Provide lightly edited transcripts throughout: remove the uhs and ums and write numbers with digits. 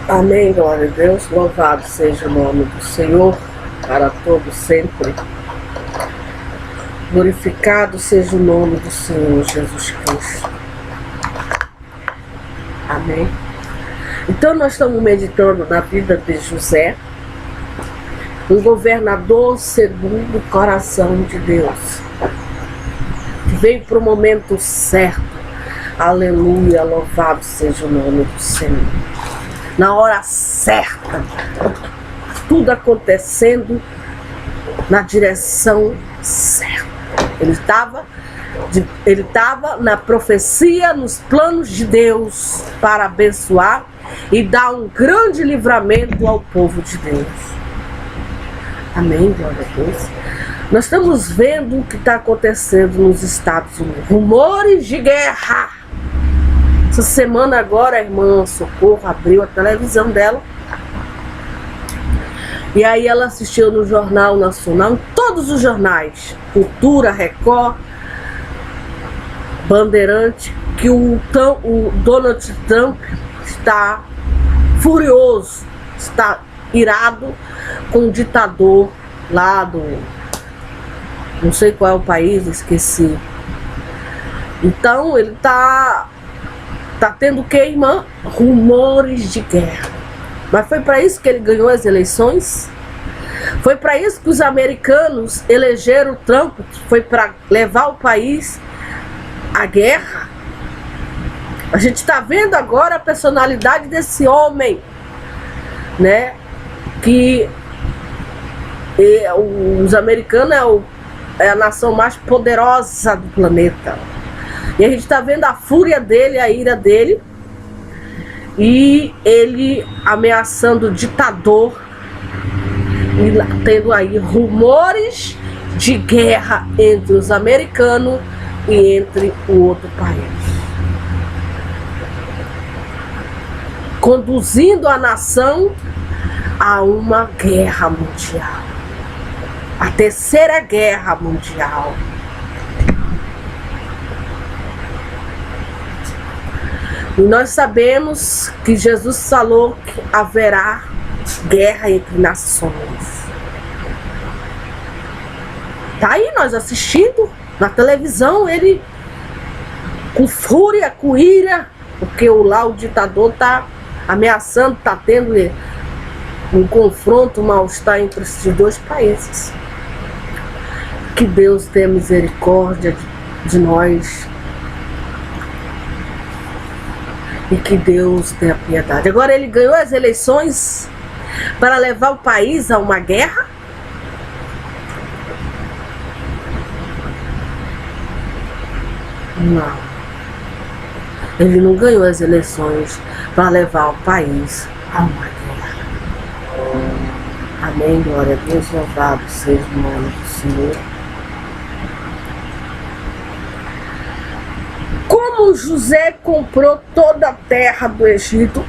Amém, glória a Deus. Louvado seja o nome do Senhor para todo sempre. Glorificado seja o nome do Senhor Jesus Cristo. Amém. Então nós estamos meditando na vida de José, um governador segundo o coração de Deus, que veio para o momento certo. Aleluia, louvado seja o nome do Senhor. Na hora certa, tudo acontecendo na direção certa. Ele estava na profecia, nos planos de Deus para abençoar e dar um grande livramento ao povo de Deus. Amém, glória a Deus. Nós estamos vendo o que está acontecendo nos Estados Unidos. Rumores de guerra. Essa semana agora a irmã Socorro abriu a televisão dela. E aí ela assistiu no Jornal Nacional, em todos os jornais, Cultura, Record, Bandeirante, que o Donald Trump está furioso, está irado com o ditador lá do... não sei qual é o país, esqueci. Então ele tá tendo o que, irmã? Rumores de guerra. Mas foi para isso que ele ganhou as eleições? Foi para isso que os americanos elegeram o Trump? Foi para levar o país à guerra? A gente está vendo agora a personalidade desse homem, né? Que os americanos é a nação mais poderosa do planeta. E a gente está vendo a fúria dele, a ira dele. E ele ameaçando o ditador. E tendo aí rumores de guerra entre os americanos e entre o outro país. Conduzindo a nação a uma guerra mundial. A terceira guerra mundial. E nós sabemos que Jesus falou que haverá guerra entre nações. Tá aí nós assistindo na televisão, ele com fúria, com ira, porque lá o ditador tá ameaçando, tá tendo um confronto, um mal-estar entre esses dois países. Que Deus tenha misericórdia de nós. E que Deus tenha piedade. Agora ele ganhou as eleições para levar o país a uma guerra? Não. Ele não ganhou as eleições para levar o país a uma guerra. Amém, glória a Deus, louvado seja o nome do Senhor. Como José comprou toda a terra do Egito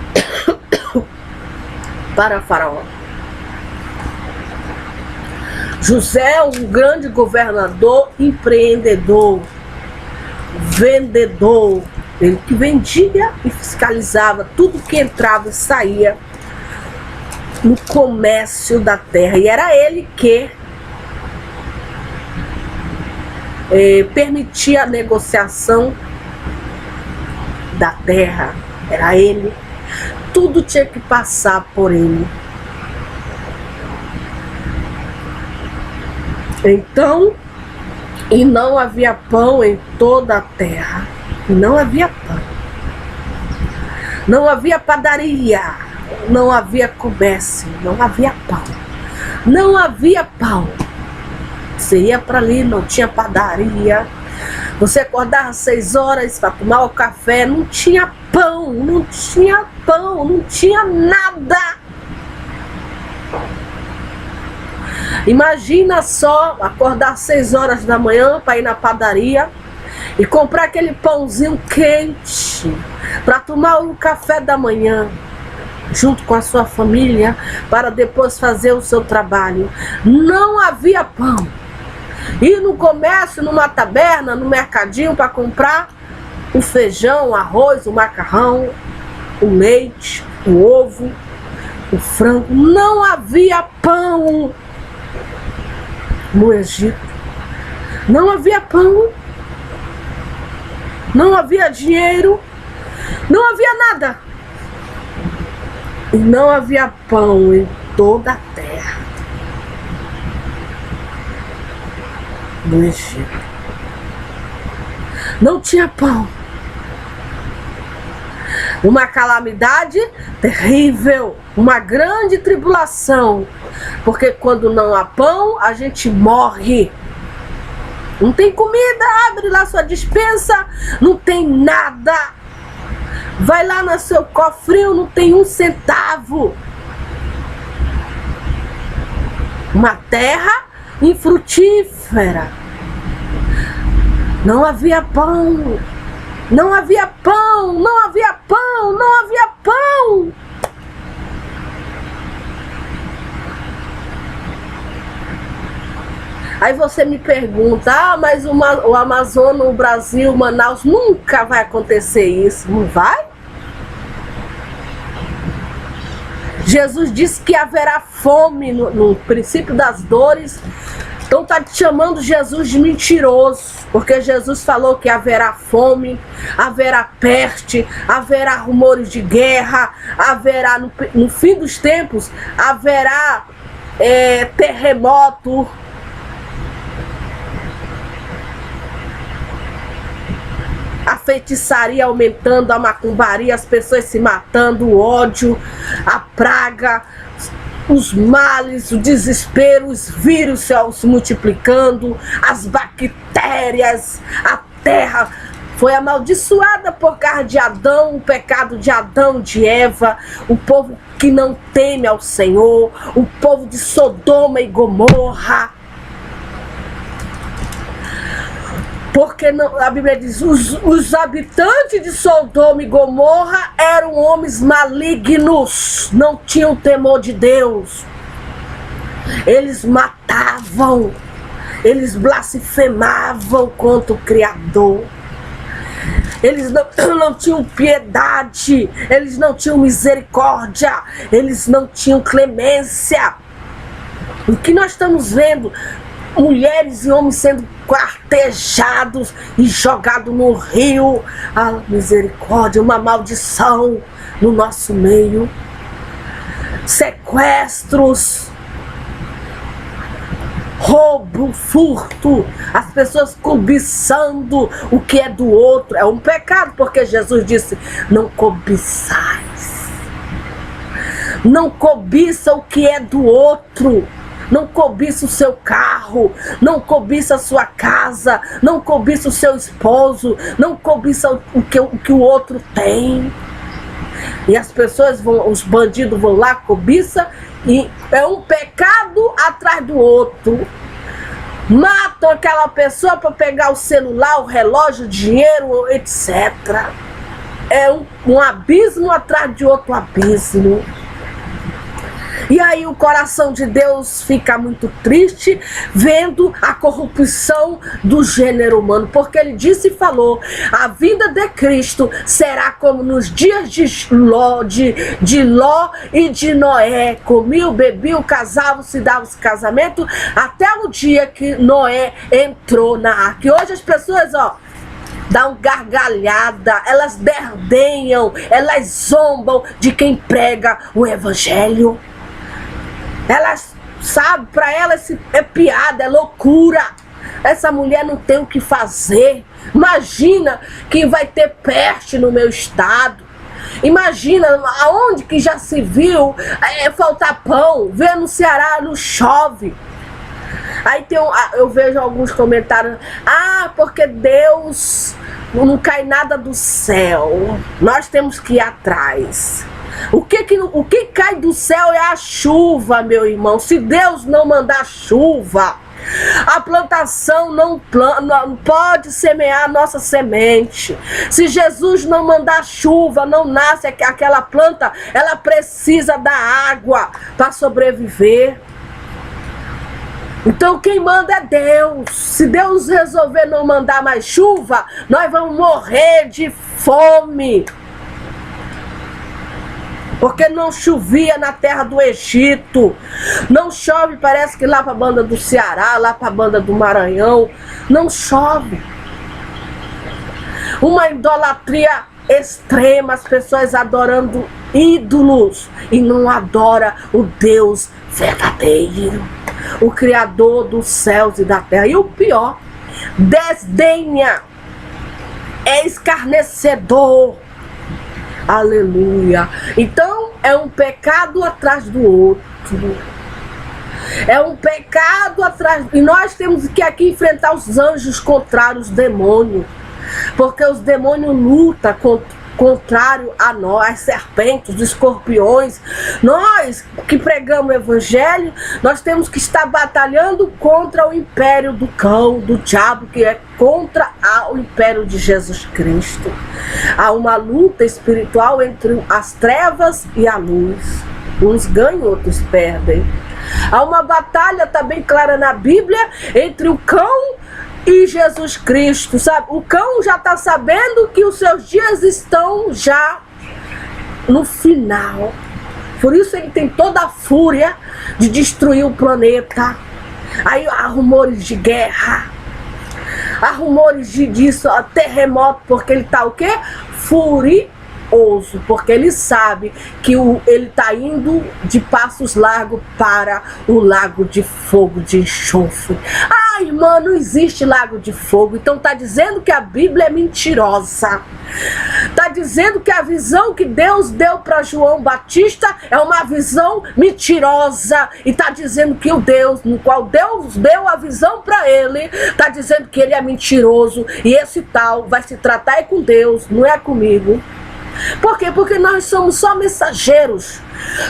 para Faraó. José é um grande governador, empreendedor, vendedor. Ele que vendia e fiscalizava tudo que entrava e saía no comércio da terra. E era ele que permitia a negociação da terra. Era ele. Tudo tinha que passar por ele. Então, e não havia pão em toda a terra. Não havia pão. Não havia padaria. Não havia comércio. Não havia pão. Não havia pão. Você ia para ali, não tinha padaria. Você acordava às 6 horas para tomar o café, não tinha pão, não tinha pão, não tinha nada. Imagina só acordar às 6 horas da manhã para ir na padaria e comprar aquele pãozinho quente para tomar o café da manhã junto com a sua família para depois fazer o seu trabalho. Não havia pão. Ir no comércio, numa taberna, no mercadinho para comprar o feijão, o arroz, o macarrão, o leite, o ovo, o frango. Não havia pão no Egito. Não havia pão. Não havia dinheiro. Não havia nada. E não havia pão em toda a terra. No Egito. Não tinha pão. Uma calamidade terrível, uma grande tribulação, porque quando não há pão, a gente morre. Não tem comida, abre lá sua despensa, não tem nada. Vai lá no seu cofrinho, não tem um centavo. Uma terra infrutífera. Não havia pão. Não havia pão, não havia pão, não havia pão. Aí você me pergunta, mas o Amazonas, o Brasil, Manaus, nunca vai acontecer isso. Não vai? Jesus disse que haverá fome no princípio das dores. Então tá te chamando Jesus de mentiroso, porque Jesus falou que haverá fome, haverá peste, haverá rumores de guerra, haverá no fim dos tempos, haverá terremoto. A feitiçaria aumentando, a macumbaria, as pessoas se matando, o ódio, a praga, os males, o desespero, os vírus se multiplicando, as bactérias, a terra foi amaldiçoada por causa de Adão, o pecado de Adão, de Eva, o povo que não teme ao Senhor, o povo de Sodoma e Gomorra. Porque não, a Bíblia diz, os habitantes de Sodoma e Gomorra eram homens malignos, não tinham temor de Deus. Eles matavam, eles blasfemavam contra o Criador. Eles não tinham piedade, eles não tinham misericórdia, eles não tinham clemência. O que nós estamos vendo? Mulheres e homens sendo quartejados e jogados no rio. A misericórdia, uma maldição no nosso meio. Sequestros, roubo, furto, as pessoas cobiçando o que é do outro. É um pecado, porque Jesus disse, não cobiçais. Não cobiça o que é do outro. Não cobiça o seu carro, não cobiça a sua casa, não cobiça o seu esposo, não cobiça o que o outro tem. E as pessoas vão, os bandidos vão lá, cobiça, e é um pecado atrás do outro. Matam aquela pessoa para pegar o celular, o relógio, o dinheiro, etc. É um abismo atrás de outro abismo. E aí o coração de Deus fica muito triste vendo a corrupção do gênero humano, porque ele disse e falou, a vinda de Cristo será como nos dias de Ló e de Noé, comiam, bebiam, casavam, se davam casamento, até o dia que Noé entrou na arca. E hoje as pessoas, dão gargalhada, elas derdenham, elas zombam de quem prega o evangelho. Elas, sabe, para elas é piada, é loucura. Essa mulher não tem o que fazer. Imagina que vai ter peste no meu estado. Imagina aonde que já se viu faltar pão. Vê no Ceará, não chove. Aí eu vejo alguns comentários, porque Deus não cai nada do céu, nós temos que ir atrás. O que cai do céu é a chuva, meu irmão. Se Deus não mandar chuva, a plantação não pode semear a nossa semente. Se Jesus não mandar chuva, não nasce aquela planta, ela precisa da água para sobreviver. Então quem manda é Deus. Se Deus resolver não mandar mais chuva, nós vamos morrer de fome. Porque não chovia na terra do Egito. Não chove, parece que lá para a banda do Ceará, lá para a banda do Maranhão, não chove. Uma idolatria extrema, as pessoas adorando ídolos e não adora o Deus verdadeiro, o Criador dos céus e da terra. E o pior, desdenha, é escarnecedor. Aleluia. Então é um pecado atrás do outro. É um pecado atrás. E nós temos que aqui enfrentar os anjos contrários, os demônios. Porque os demônios lutam contrário a nós, as serpentes, os escorpiões. Nós que pregamos o evangelho, nós temos que estar batalhando contra o império do cão, do diabo, que é contra o império de Jesus Cristo. Há uma luta espiritual entre as trevas e a luz. Uns ganham, outros perdem. Há uma batalha também clara na Bíblia entre o cão e Jesus Cristo, sabe? O cão já está sabendo que os seus dias estão já no final. Por isso ele tem toda a fúria de destruir o planeta. Aí há rumores de guerra. Há rumores disso, terremoto, porque ele está o quê? Furioso, porque ele sabe que ele está indo de passos largos para o lago de fogo, de enxofre. Ah, irmã, não existe lago de fogo. Então está dizendo que a Bíblia é mentirosa. Está dizendo que a visão que Deus deu para João Batista é uma visão mentirosa. E está dizendo que o Deus, no qual Deus deu a visão para ele, está dizendo que ele é mentiroso. E esse tal vai se tratar com Deus, não é comigo. Por quê? Porque nós somos só mensageiros,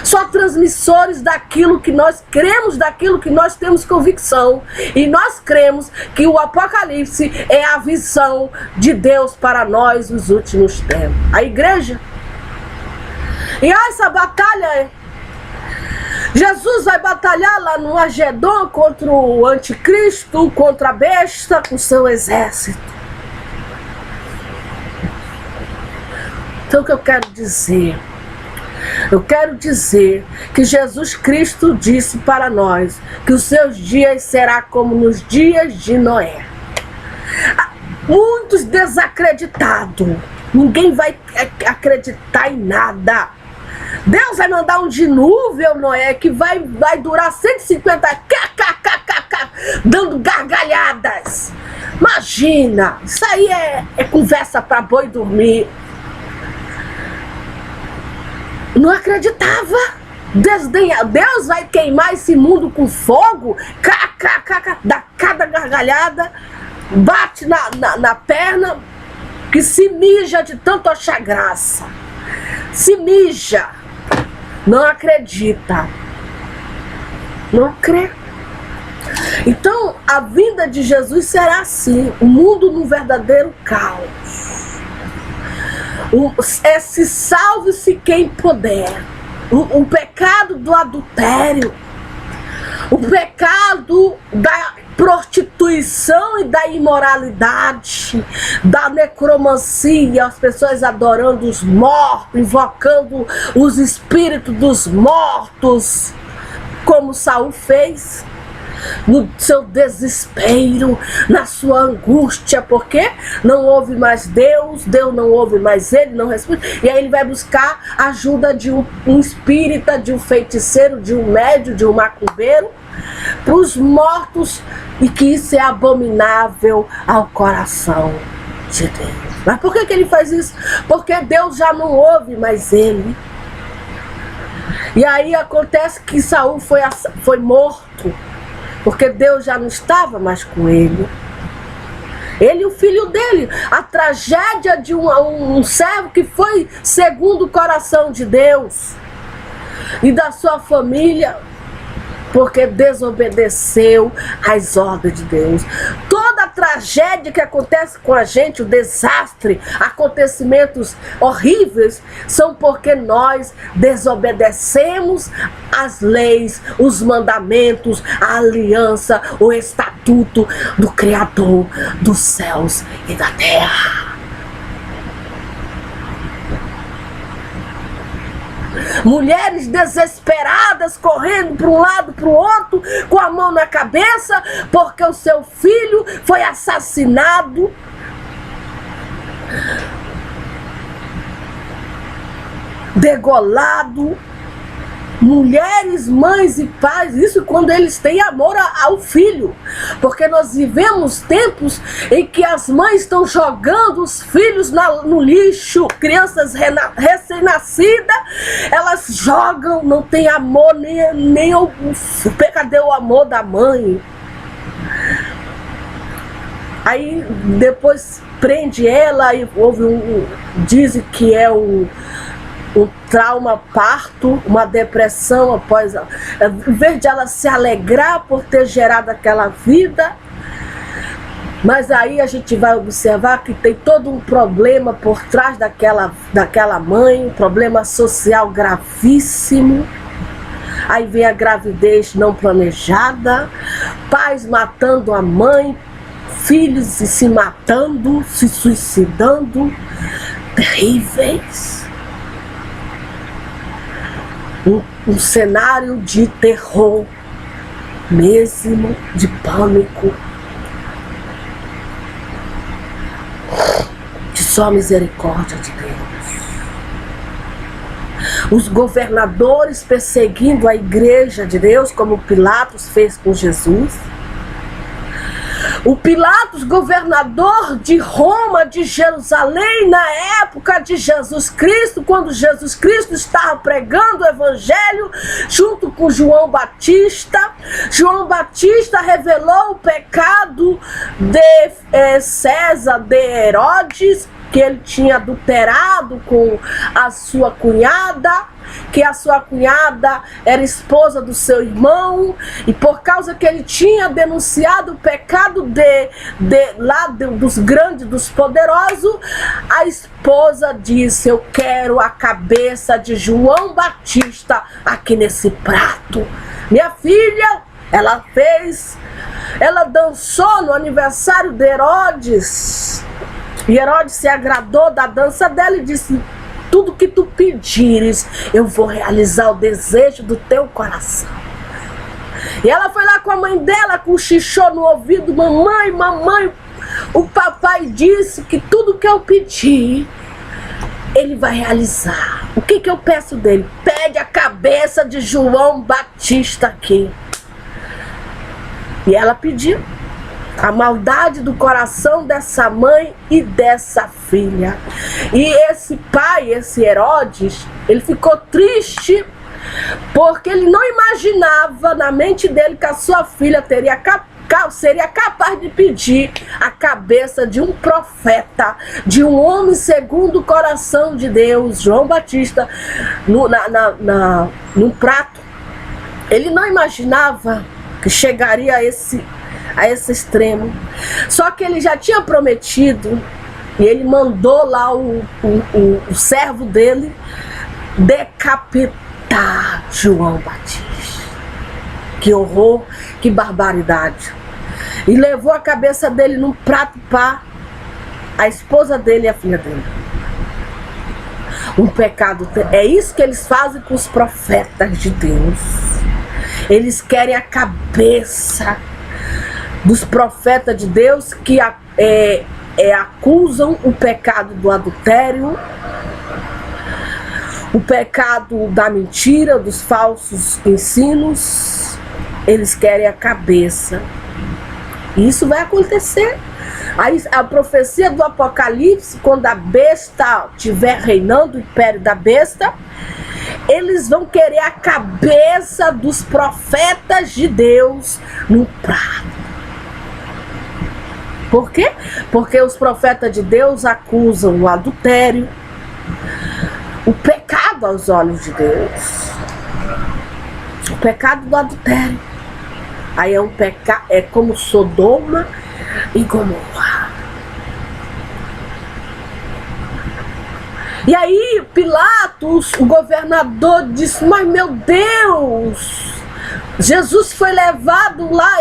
só transmissores daquilo que nós cremos, daquilo que nós temos convicção. E nós cremos que o Apocalipse é a visão de Deus para nós nos últimos tempos. A igreja. E essa batalha, Jesus vai batalhar lá no Armagedon contra o anticristo, contra a besta com seu exército. Então o que eu quero dizer? Eu quero dizer que Jesus Cristo disse para nós que os seus dias serão como nos dias de Noé. Muitos desacreditados. Ninguém vai acreditar em nada. Deus vai mandar um dilúvio, Noé, que vai durar 150 dando gargalhadas. Imagina, isso aí é conversa para boi dormir. Não acreditava. Deus vai queimar esse mundo com fogo. Dá cada gargalhada, bate na perna, que se mija de tanto achar graça. Se mija. Não acredita. Não crê. Então a vinda de Jesus será assim, o mundo num verdadeiro caos. Se salve-se quem puder. O pecado do adultério, o pecado da prostituição e da imoralidade, da necromancia, as pessoas adorando os mortos, invocando os espíritos dos mortos, como Saul fez. No seu desespero, na sua angústia, porque não ouve mais Deus, Deus não ouve mais ele, não responde. E aí ele vai buscar a ajuda de um espírita, de um feiticeiro, de um médium, de um macumbeiro, para os mortos, e que isso é abominável ao coração de Deus. Mas por que ele faz isso? Porque Deus já não ouve mais ele. E aí acontece que Saul foi morto, porque Deus já não estava mais com ele. Ele e o filho dele. A tragédia de um servo que foi segundo o coração de Deus. E da sua família, porque desobedeceu às ordens de Deus. Toda a tragédia que acontece com a gente, o desastre, acontecimentos horríveis, são porque nós desobedecemos as leis, os mandamentos, a aliança, o estatuto do Criador dos céus e da terra. Mulheres desesperadas, correndo para um lado, para o outro, com a mão na cabeça, porque o seu filho foi assassinado. Degolado. Mulheres, mães e pais, isso quando eles têm amor ao filho, porque nós vivemos tempos em que as mães estão jogando os filhos no lixo. Crianças recém-nascidas, elas jogam, não tem amor, nem cadê o amor da mãe? Aí depois prende ela e dizem que é um trauma parto, uma depressão após, em vez de ela se alegrar por ter gerado aquela vida. Mas aí a gente vai observar que tem todo um problema por trás daquela mãe, um problema social gravíssimo. Aí vem a gravidez não planejada, pais matando a mãe, filhos se matando, se suicidando, terríveis. Um cenário de terror mesmo, de pânico, de só misericórdia de Deus. Os governadores perseguindo a igreja de Deus, como Pilatos fez com Jesus. O Pilatos, governador de Roma, de Jerusalém, na época de Jesus Cristo, quando Jesus Cristo estava pregando o evangelho junto com João Batista. João Batista revelou o pecado de César, de Herodes, que ele tinha adulterado com a sua cunhada, que a sua cunhada era esposa do seu irmão, e por causa que ele tinha denunciado o pecado dos grandes, dos poderosos, a esposa disse: eu quero a cabeça de João Batista aqui nesse prato. Minha filha, ela dançou no aniversário de Herodes, e Herodes se agradou da dança dela e disse: tudo que tu pedires, eu vou realizar o desejo do teu coração. E ela foi lá com a mãe dela, com o xixô no ouvido: mamãe, mamãe, o papai disse que tudo que eu pedir, ele vai realizar. O que eu peço dele? Pede a cabeça de João Batista aqui. E ela pediu. A maldade do coração dessa mãe e dessa filha. E esse pai, esse Herodes, ele ficou triste porque ele não imaginava na mente dele que a sua filha seria capaz de pedir a cabeça de um profeta, de um homem segundo o coração de Deus, João Batista, num prato. Ele não imaginava que chegaria a esse extremo. Só que ele já tinha prometido, e ele mandou lá o servo dele decapitar João Batista. Que horror, que barbaridade. E levou a cabeça dele num prato para a esposa dele e a filha dele. Um pecado. É isso que eles fazem com os profetas de Deus. Eles querem a cabeça dos profetas de Deus que acusam o pecado do adultério, o pecado da mentira, dos falsos ensinos. Eles querem a cabeça. E isso vai acontecer. Aí, a profecia do Apocalipse, quando a besta estiver reinando, o império da besta, eles vão querer a cabeça dos profetas de Deus no prato. Por quê? Porque os profetas de Deus acusam o adultério, o pecado aos olhos de Deus. O pecado do adultério. Aí é um pecado, é como Sodoma e Gomorra. E aí Pilatos, o governador, disse: mas meu Deus, Jesus foi levado lá,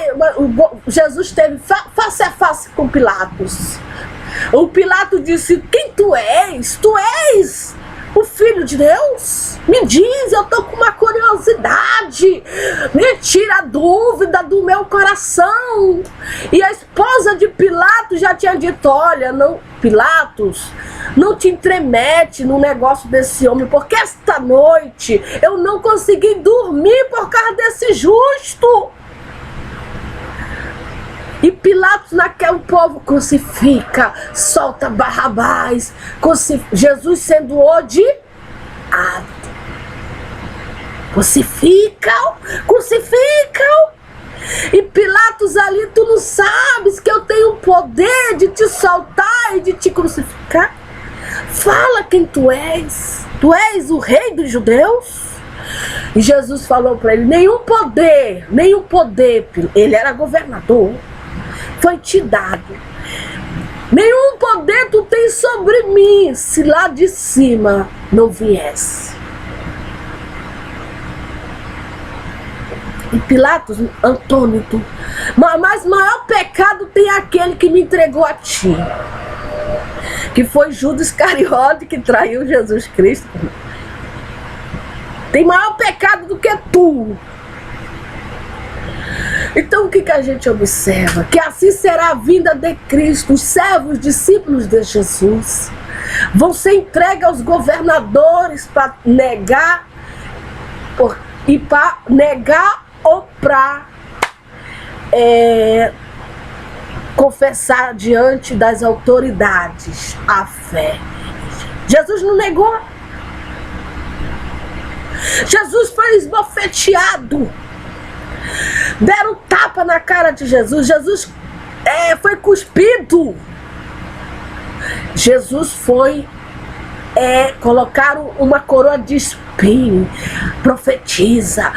Jesus teve face a face com Pilatos. O Pilatos disse: quem tu és? Tu és O Filho de Deus? Me diz, eu tô com uma curiosidade. Me tira a dúvida do meu coração. E a esposa de Pilatos já tinha dito, olha, não, Pilatos, não te intromete no negócio desse homem, porque esta noite eu não consegui dormir por causa desse justo. E Pilatos, naquele povo, crucifica, solta Barrabás, Jesus sendo odiado. Crucificam. E Pilatos ali, tu não sabes que eu tenho o poder de te soltar e de te crucificar? Fala quem tu és. Tu és o rei dos judeus? E Jesus falou para ele, nenhum poder, ele era governador, foi te dado. Nenhum poder tu tens sobre mim, se lá de cima não viesse. E Pilatos, antônito, mas maior pecado tem aquele que me entregou a ti, que foi Judas Iscariote, que traiu Jesus Cristo. Tem maior pecado do que tu. Então o que a gente observa? Que assim será a vinda de Cristo. Os servos, discípulos de Jesus, vão ser entregues aos governadores para negar, ou para confessar diante das autoridades a fé. Jesus não negou. Jesus foi esbofeteado. Deram tapa na cara de Jesus. Jesus foi cuspido. Jesus foi colocaram uma coroa de espinho. Profetiza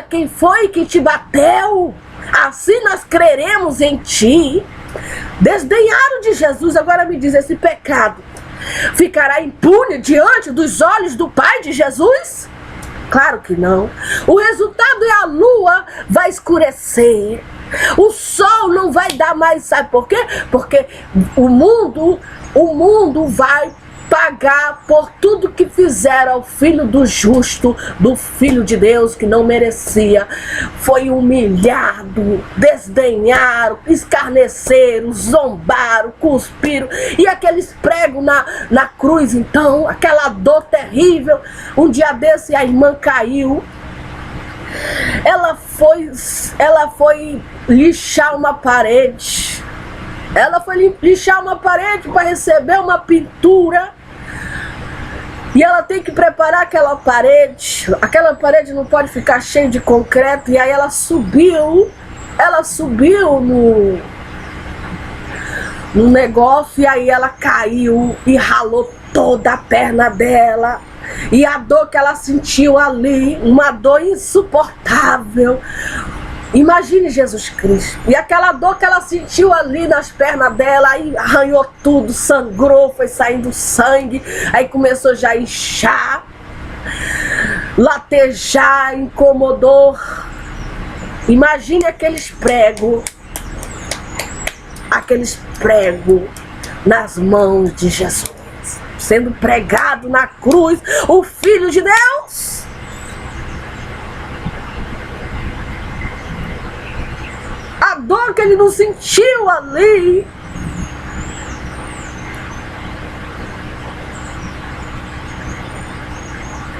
quem foi que te bateu. Assim nós creremos em ti. Desdenharam de Jesus. Agora me diz, esse pecado ficará impune diante dos olhos do Pai de Jesus? Claro que não. O resultado é a lua vai escurecer. O sol não vai dar mais, sabe por quê? Porque o mundo vai pagar por tudo que fizeram ao filho do justo, do filho de Deus que não merecia. Foi humilhado, desdenharam, escarneceram, zombaram, cuspiram, e aqueles pregos na cruz, então, aquela dor terrível. Um dia desse a irmã caiu, ela foi lixar uma parede. Ela foi lixar uma parede para receber uma pintura. E ela tem que preparar aquela parede. Aquela parede não pode ficar cheia de concreto. E aí ela subiu no negócio. E aí ela caiu e ralou toda a perna dela. E a dor que ela sentiu ali, uma dor insuportável. Imagine Jesus Cristo. E aquela dor que ela sentiu ali nas pernas dela, aí arranhou tudo, sangrou, foi saindo sangue, aí começou já a inchar, latejar, incomodou. Imagine aqueles pregos nas mãos de Jesus, sendo pregado na cruz, o Filho de Deus. A dor que ele não sentiu ali.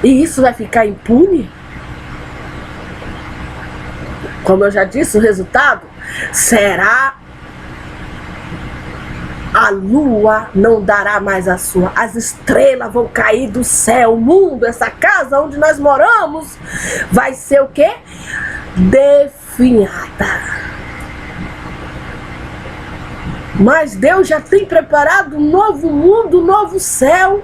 E isso vai ficar impune? Como eu já disse, o resultado será: a lua não dará mais a sua, as estrelas vão cair do céu, o mundo, essa casa onde nós moramos, vai ser o quê? Definhada. Mas Deus já tem preparado um novo mundo, um novo céu.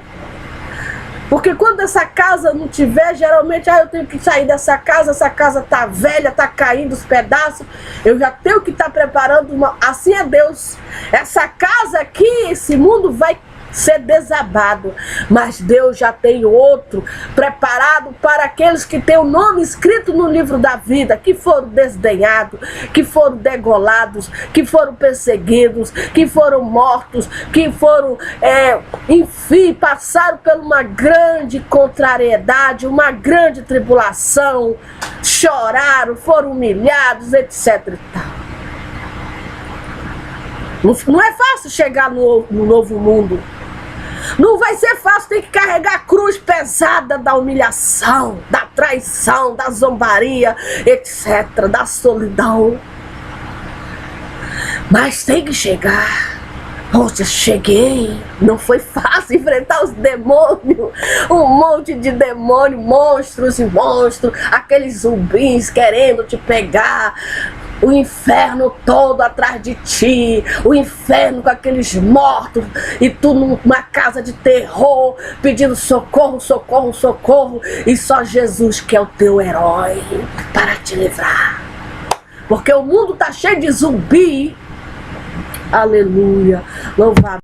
Porque quando essa casa não tiver, geralmente, eu tenho que sair dessa casa, essa casa tá velha, tá caindo os pedaços, eu já tenho que estar preparando uma. Assim é Deus. Essa casa aqui, esse mundo vai ser desabado, mas Deus já tem outro preparado para aqueles que têm o nome escrito no livro da vida, que foram desdenhados, que foram degolados, que foram perseguidos, que foram mortos, que foram, enfim, passaram por uma grande contrariedade, uma grande tribulação, choraram, foram humilhados, etc. e tal. Não é fácil chegar no novo mundo. Não vai ser fácil, tem que carregar a cruz pesada da humilhação, da traição, da zombaria, etc., da solidão. Mas tem que chegar. Poxa, cheguei. Não foi fácil enfrentar os demônios. Um monte de demônios, monstros e monstros, aqueles zumbis querendo te pegar. O inferno todo atrás de ti, o inferno com aqueles mortos, e tu numa casa de terror, pedindo socorro, socorro, socorro, e só Jesus que é o teu herói para te livrar. Porque o mundo está cheio de zumbi. Aleluia, louvado.